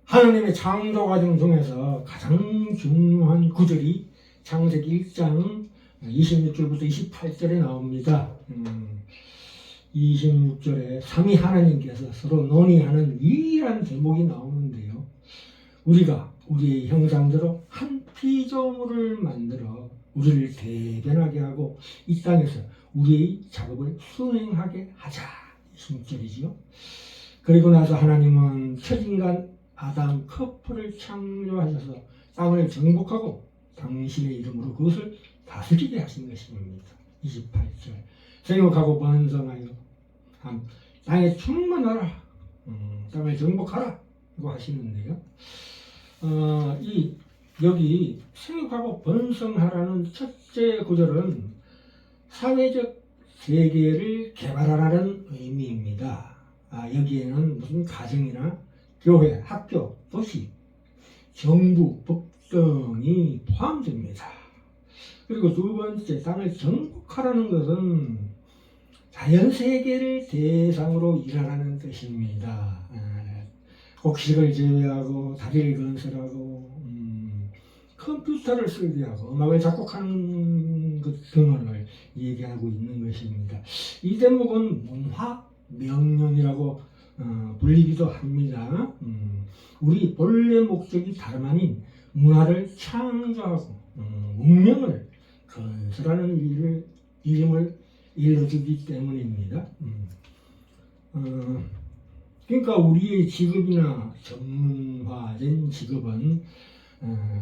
하나님의 창조 과정 중에서 가장 중요한 구절이 창세기 1장 26절부터 28절에 나옵니다. 26절에 삼위 하나님께서 서로 논의하는 유일한 대목이 나오는데요. 우리가 우리의 형상대로 한 피조물을 만들어 우리를 대변하게 하고 이 땅에서 우리의 작업을 수행하게 하자. 26절이지요. 그리고 나서 하나님은 첫인간 아담 커플을 창조하셔서 땅을 정복하고 당신의 이름으로 그것을 다스리게 하신 것입니다. 28절 생육하고 번성하여 땅에 충만하라, 땅을 정복하라 고 하시는데요. 여기 생육하고 번성하라는 첫째 구절은 사회적 세계를 개발하라는 의미입니다. 여기에는 무슨 가정이나 교회, 학교, 도시, 정부, 법 등이 포함됩니다. 그리고 두 번째, 땅을 정복하라는 것은 자연세계를 대상으로 일하라는 뜻입니다. 곡식을 재배하고 다리를 건설하고 컴퓨터를 설계하고 음악을 작곡하는 것 등을 얘기하고 있는 것입니다. 이 대목은 문화 명령이라고 불리기도 합니다. 우리 본래 목적이 다름 아닌 문화를 창조하고 운명을 건설하는 일임을 일러주기 때문입니다. 그러니까 우리의 직업이나 전문화된 직업은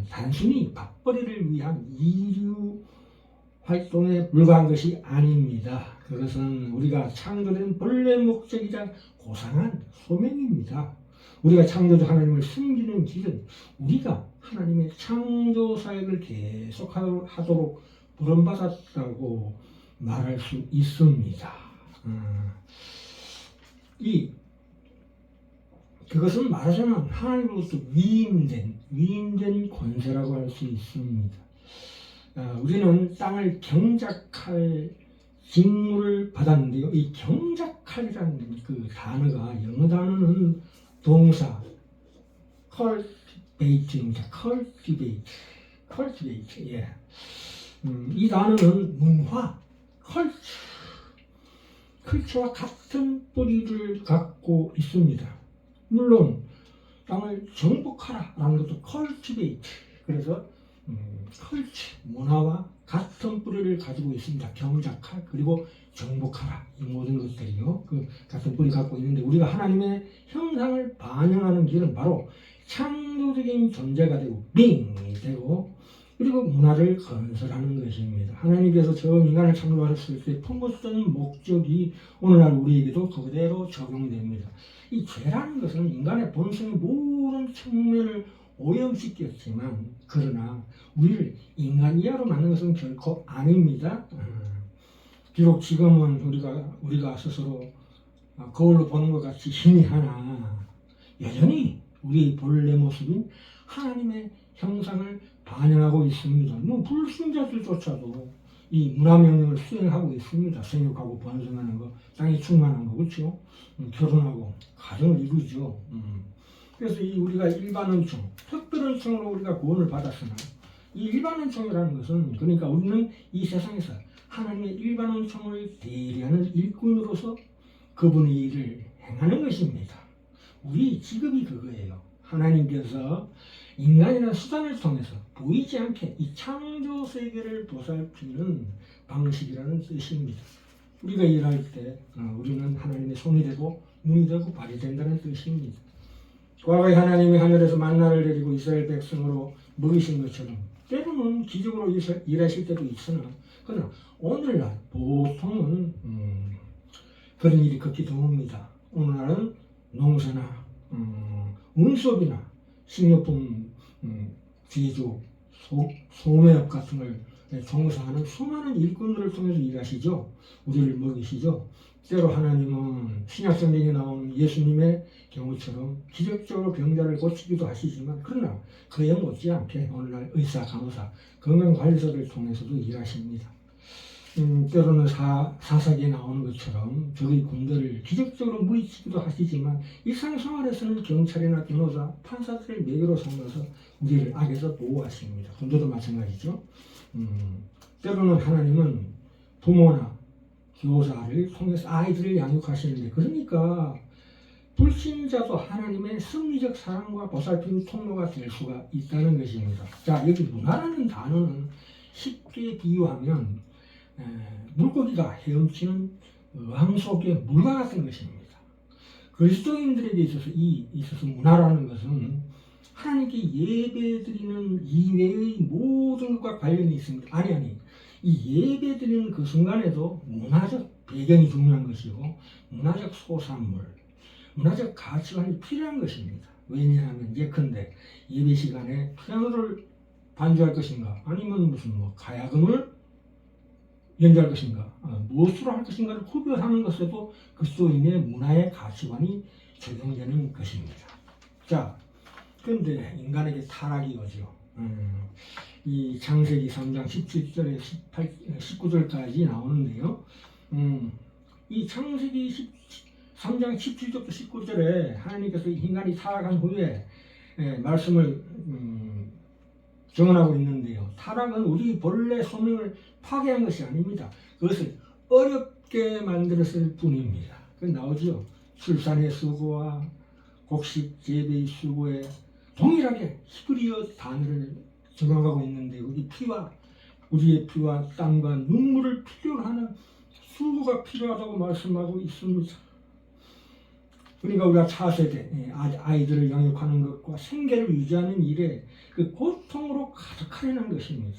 단순히 밥벌이를 위한 이류 활동에 불과한 것이 아닙니다. 그것은 우리가 창조된 본래 목적이자 고상한 소명입니다. 우리가 창조주 하나님을 숨기는 길은 우리가 하나님의 창조 사역을 계속하도록 부름받았다고 말할 수 있습니다. 그것은 말하자면 하나님으로부터 위임된 권세라고 할 수 있습니다. 우리는 땅을 경작할 직무를 받았는데요. 이 경작할이라는 그 단어가 영어 단어는 동사 cultivate입니다. cultivate. 예. 이 단어는 문화, 컬처와 같은 뿌리를 갖고 있습니다. 물론 땅을 정복하라라는 것도 cultivate. 그래서 컬처, 문화와 같은 뿌리를 가지고 있습니다. 경작할 그리고 정복하라, 이 모든 것들이요 그 같은 뿌리 갖고 있는데, 우리가 하나님의 형상을 반영하는 길은 바로 창조적인 존재가 되고 빙이 되고 그리고 문화를 건설하는 것입니다. 하나님께서 처음 인간을 창조하셨을 때 품었던 목적이 오늘날 우리에게도 그대로 적용됩니다. 이 죄라는 것은 인간의 본성의 모든 측면을 오염시켰지만, 그러나 우리를 인간 이하로 만든 것은 결코 아닙니다. 비록 지금은 우리가 스스로 거울로 보는 것 같이 힘이 하나 여전히 우리의 본래 모습인 하나님의 형상을 반영하고 있습니다. 불신자들조차도 이 문화명령을 수행하고 있습니다. 생육하고 번성하는 거, 땅에 충만한 거, 그렇죠? 결혼하고 가정을 이루죠. 그래서 우리가 일반은총, 특별은총으로 우리가 구원을 받았으나, 이 일반은총이라는 것은, 그러니까 우리는 이 세상에서 하나님의 일반은총을 대리하는 일꾼으로서 그분의 일을 행하는 것입니다. 우리 직업이 그거예요. 하나님께서 인간이라는 수단을 통해서 보이지 않게 이 창조 세계를 보살피는 방식이라는 뜻입니다. 우리가 일할 때 우리는 하나님의 손이 되고 눈이 되고 발이 된다는 뜻입니다. 과거에 하나님이 하늘에서 만나를 내리고 이스라엘 백성으로 먹이신 것처럼 때로는 기적으로 일하실 때도 있으나, 그러나 오늘날 보통은 그런 일이 극히 드뭅니다. 오늘날은 농사나 운수업이나 식료품 제조, 소매업 같은 걸 종사하는 수많은 일꾼들을 통해서 일하시죠. 우리를 먹이시죠. 때로 하나님은 신약성경에 나온 예수님의 경우처럼 기적적으로 병자를 고치기도 하시지만, 그러나 그에 못지않게 오늘날 의사, 간호사, 건강관리사를 통해서도 일하십니다. 때로는 사사기에 나오는 것처럼 적의 군대를 기적적으로 물리치기도 하시지만 일상생활에서는 경찰이나 변호사, 판사들을 매개로 삼아서 우리를 악에서 보호하십니다. 군대도 마찬가지죠. 때로는 하나님은 부모나 교사를 통해서 아이들을 양육하시는데, 그러니까 불신자도 하나님의 섭리적 사랑과 보살핌 통로가 될 수가 있다는 것입니다. 자, 여기 문화라는 단어는 쉽게 비유하면 물고기가 헤엄치는 어항 속의 물과 같은 것입니다. 그리스도인들에게 있어서 문화라는 것은 하나님께 예배드리는 이외의 모든 것과 관련이 있습니다. 이 예배드리는 그 순간에도 문화적 배경이 중요한 것이고 문화적 소산물, 문화적 가치관이 필요한 것입니다. 왜냐하면 예컨대 예배 시간에 피아노를 반주할 것인가, 아니면 무슨 가야금을 연주할 것인가, 무엇으로 할 것인가를 구별하는 것에도 그리스도인의 문화의 가치관이 적용되는 것입니다. 자, 그런데 인간에게 타락이 오죠. 이 창세기 3장 17절에 19절까지 나오는데요. 이 창세기 3장 17절부터 19절에 하나님께서 인간이 타락한 후에 말씀을 정언하고 있는데요. 타락은 우리 본래 소명을 파괴한 것이 아닙니다. 그것을 어렵게 만들었을 뿐입니다. 그 나오죠. 출산의 수고와 곡식 재배의 수고에 동일하게 히브리어 단어를 적용하고 있는데, 우리의 피와 땀과 눈물을 필요로 하는 수고가 필요하다고 말씀하고 있습니다. 그러니까 우리가 차세대 아이들을 양육하는 것과 생계를 유지하는 일에 그 고통으로 가득하려는 것입니다.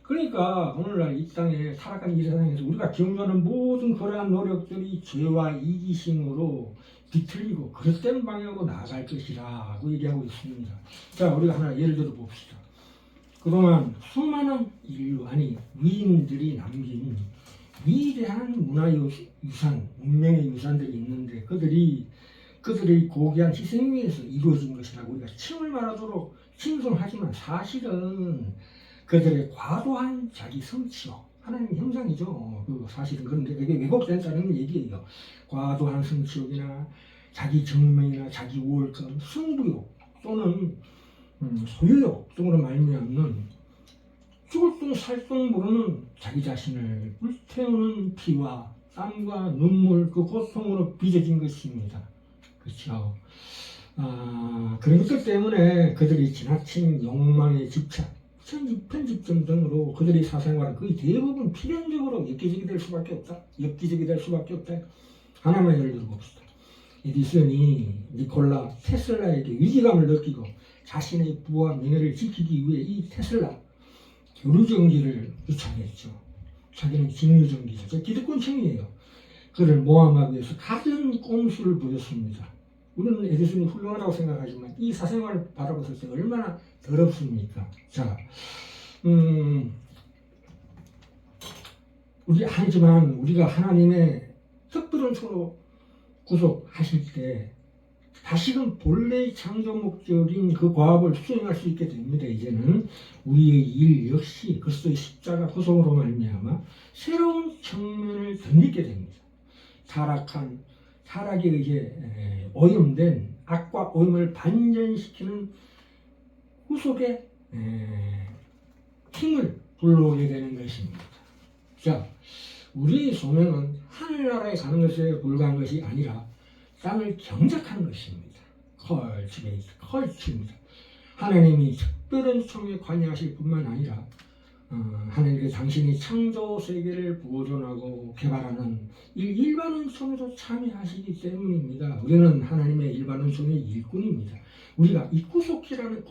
그러니까 오늘날 이 땅에 타락한 이 세상에서 우리가 경주하는 모든 그러한 노력들이 죄와 이기심으로 비틀리고 그릇된 방향으로 나아갈 것이라고 얘기하고 있습니다. 자, 우리가 하나 예를 들어 봅시다. 그동안 수많은 위인들이 남긴 위대한 문화유산, 문명의 유산들이 있는데 그들의 고귀한 희생 위에서 이루어진 것이라고 우리가 칭을 말하도록 칭송하지만 사실은 그들의 과도한 자기 성취욕, 하나님의 형상이죠. 사실은. 그런데 그게 왜곡된다는 얘기예요. 과도한 성취욕이나 자기 정명이나 자기 우월감, 승부욕 또는 소유욕 등으로 말미암는 죽을 둥 살 둥 모르는 자기 자신을 불태우는 피와 땀과 눈물, 그 고통으로 빚어진 것입니다. 그렇죠. 그런 것들 때문에 그들이 지나친 욕망의 집착, 편집점 등으로 그들의 사생활은 거의 대부분 필연적으로 엽기적이 될 수밖에 없다. 하나만 예를 들어 봅시다. 에디슨이 니콜라 테슬라에게 위기감을 느끼고 자신의 부와 명예를 지키기 위해 이 테슬라 교류전기를 유창했죠. 자기는 직류전기죠. 기득권층이에요. 그를 모함하기 위해서 가진 꼼수를 부렸습니다. 우리는 에디슨이 훌륭하다고 생각하지만 이 사생활을 바라봤을 때 얼마나 더럽습니까? 자, 하지만 우리가 하나님의 특별한 손으로 구속하실 때 다시금 본래의 창조 목적인 그 과업을 수행할 수 있게 됩니다. 이제는 우리의 일 역시 그리스도의 십자가 구속으로 말미암아 새로운 측면을 덧입게 됩니다. 타락에 의해 오염된 악과 오염을 반전시키는 후속의 힘을 불러오게 되는 것입니다. 자, 우리의 소명은 하늘나라에 가는 것에 불과한 것이 아니라 땅을 경작하는 것입니다. 컬치입니다. 하나님이 특별한 총에 관여하실 뿐만 아니라 하나님께서 당신이 창조 세계를 보존하고 개발하는 일반운총에도 참여하시기 때문입니다. 우리는 하나님의 일반운총의 일꾼입니다. 우리가 이 구속이라는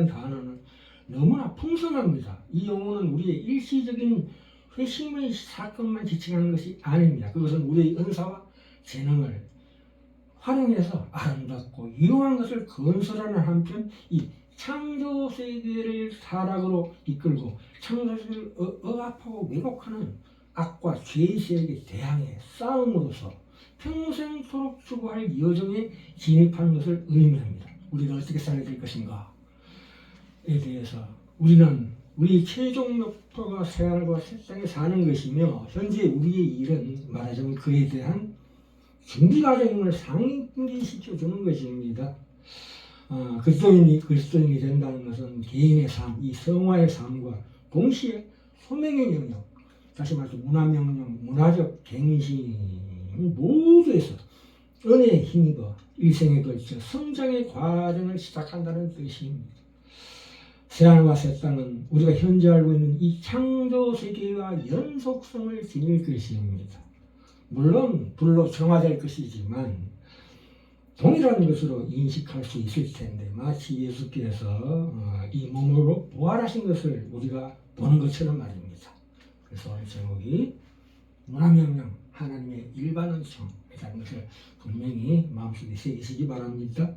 단어는 너무나 풍성합니다. 이 용어는 우리의 일시적인 회심의 사건만 지칭하는 것이 아닙니다. 그것은 우리의 은사와 재능을 활용해서 아름답고 유용한 것을 건설하는 한편 이 창조 세계를 타락으로 이끌고 창조 세계를 억압하고 왜곡하는 악과 죄의 세력에 대항해 싸움으로써 평생토록 추구할 여정에 진입하는 것을 의미합니다. 우리가 어떻게 살아야 될 것인가에 대해서 우리는 우리 최종 목표가 새하늘과 새 땅에 사는 것이며 현재 우리의 일은 말하자면 그에 대한 준비 과정임을 상기시켜주는 것입니다. 그리스도인이 된다는 것은 개인의 삶, 이 성화의 삶과 동시에 소명의 영역, 다시 말해서 문화명령, 문화적 갱신 모두에서 은혜에 힘입어 일생에 걸쳐 성장의 과정을 시작한다는 뜻입니다. 새하늘과 새 땅은 우리가 현재 알고 있는 이 창조 세계와 연속성을 지닐 것입니다. 물론 불로 정화될 것이지만 동일한 것으로 인식할 수 있을 텐데 마치 예수께서 이 몸으로 부활하신 것을 우리가 보는 것처럼 말입니다. 그래서 오늘 제목이 문화명령 하나님의 일반은총이라는 것을 분명히 마음속에 새기시기 바랍니다.